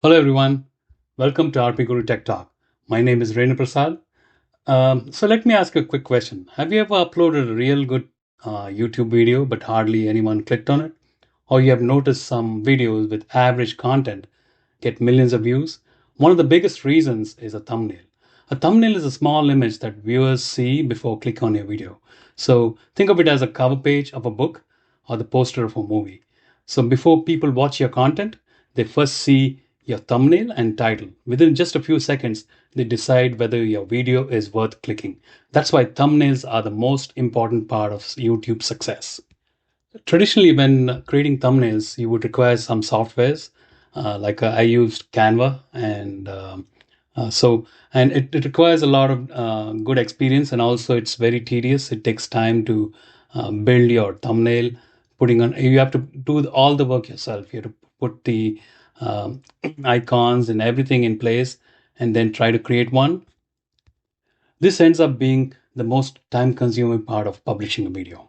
Hello everyone, welcome to RPGuru Tech Talk. My name is Renu Prasad. So let me ask you a quick question. Have you ever uploaded a real good YouTube video but hardly anyone clicked on it? Or you have noticed some videos with average content get millions of views? One of the biggest reasons is a thumbnail. A thumbnail is a small image that viewers see before click on your video. So think of it as a cover page of a book or the poster of a movie. So before people watch your content, they first see your thumbnail and title. Within just a few seconds, they decide whether your video is worth clicking. That's why thumbnails are the most important part of YouTube success. Traditionally, when creating thumbnails, you would require some softwares. I used Canva, and it requires a lot of good experience, and also it's very tedious. It takes time to build your thumbnail. Putting on, you have to do all the work yourself. You have to put the icons and everything in place, and then try to create one. This ends up being the most time-consuming part of publishing a video.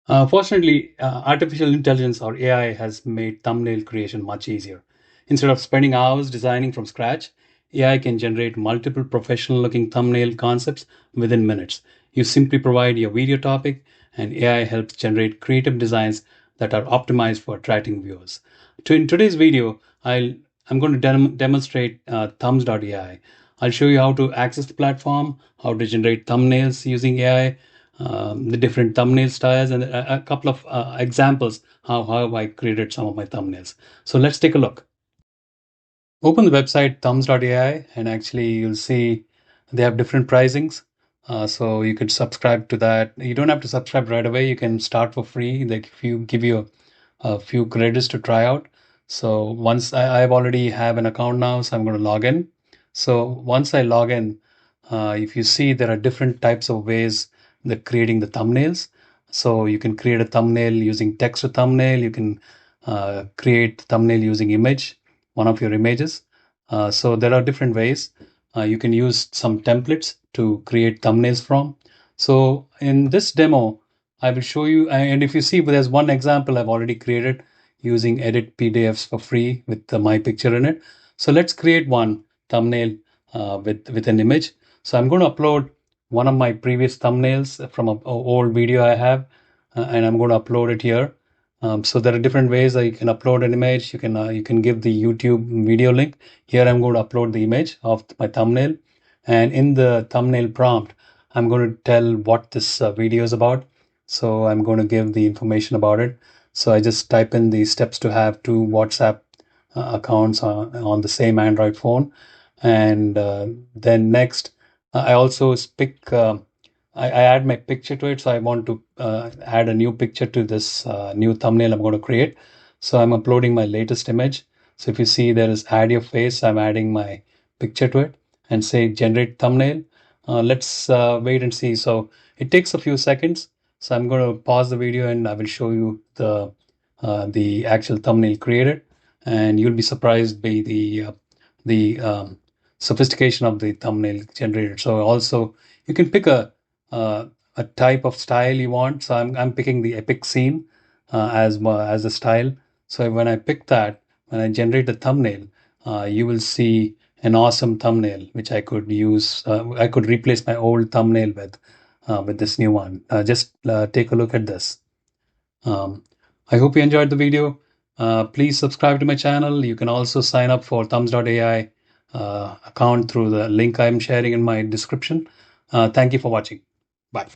Fortunately, artificial intelligence or AI has made thumbnail creation much easier. Instead of spending hours designing from scratch, AI can generate multiple professional looking thumbnail concepts within minutes. You simply provide your video topic, and AI helps generate creative designs that are optimized for attracting viewers. In today's video, I'm going to demonstrate Thumbs.ai. I'll show you how to access the platform, how to generate thumbnails using AI, the different thumbnail styles, and a couple of examples how I created some of my thumbnails. So let's take a look. Open the website Thumbs.ai, and actually you'll see they have different pricings. So you could subscribe to that. You don't have to subscribe right away. You can start for free. Like if you give you a few credits to try out. So once I've already have an account now, so I'm going to log in. So once I log in, if you see there are different types of ways that creating the thumbnails. So you can create a thumbnail using text to thumbnail. You can create thumbnail using image, one of your images. So there are different ways. You can use some templates to create thumbnails from. So in this demo, I will show you, and if you see, there's one example I've already created using edit PDFs for free with my picture in it. So let's create one thumbnail with an image. So I'm going to upload one of my previous thumbnails from an old video I have, and I'm going to upload it here. So there are different ways that you can upload an image. You can give the YouTube video link. Here I'm going to upload the image of my thumbnail, and in the thumbnail prompt, I'm going to tell what this video is about. So I'm going to give the information about it. So I just type in the steps to have two WhatsApp accounts on the same Android phone, and then next I also pick. I add my picture to it, so I want to add a new picture to this new thumbnail I'm going to create. So I'm uploading my latest image. So if you see there is add your face, I'm adding my picture to it and say generate thumbnail. Let's wait and see. So it takes a few seconds. So I'm going to pause the video and I will show you the actual thumbnail created, and you'll be surprised by the sophistication of the thumbnail generated. So also you can pick a type of style you want. So I'm picking the epic scene as a style. So when I pick that, when I generate the thumbnail, you will see an awesome thumbnail which I could use. I could replace my old thumbnail with this new one. Just take a look at this. Um, I hope you enjoyed the video. Please subscribe to my channel. You can also sign up for Thumbs.ai account through the link I'm sharing in my description. Thank you for watching. Bye.